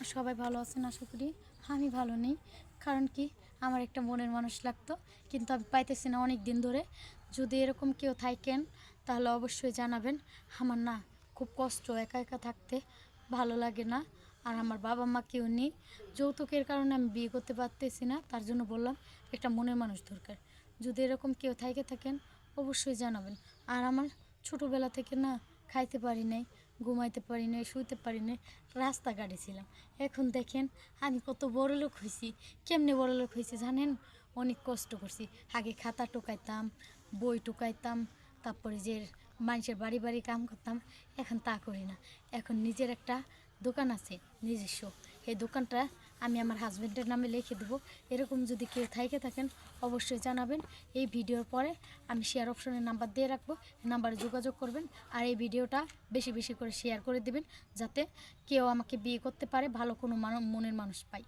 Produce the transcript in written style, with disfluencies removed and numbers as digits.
সবাই ভালো আছেন আশা করি। আমি ভালো নেই, কারণ কি আমার একটা মনের মানুষ লাগতো, কিন্তু আমি পাইতেছি না অনেক দিন ধরে। যদি এরকম কেউ থাকেন তাহলে অবশ্যই জানাবেন। আমার না খুব কষ্ট, একা একা থাকতে ভালো লাগে না। আর আমার বাবা মা কেউ নেই, যৌতুকের কারণে আমি বিয়ে করতে পারতেছি না, তার জন্য বললাম একটা মনের মানুষ দরকার। যদি এরকম কেউ থাকেন অবশ্যই জানাবেন। আর আমার ছোটোবেলা থেকে না খাইতে পারি নাই, ঘুমাইতে পারি নাই, শুইতে পারি নাই, রাস্তাঘাটে ছিলাম। এখন দেখেন আমি কত বড় লোক হয়েছি। কেমনে বড় লোক হয়েছি জানেন? অনেক কষ্ট করছি। আগে খাতা টোকাইতাম, বই টোকাইতাম, তারপরে যে মানুষের বাড়ি বাড়ি কাম করতাম। এখন তা করি না। এখন নিজের একটা দোকান আছে, নিজস্ব। এই দোকানটা আমি আমার হাজব্যান্ডের নামে লিখে দেবো। এরকম যদি কেউ থাকেন অবশ্যই জানাবেন। এই ভিডিওর পরে আমি শেয়ার অপশনের নাম্বার দিয়ে রাখবো, নাম্বারে যোগাযোগ করবেন। আর এই ভিডিওটা বেশি বেশি করে শেয়ার করে দিবেন, যাতে কেউ আমাকে বিয়ে করতে পারে, ভালো কোনো মনের মানুষ পাই।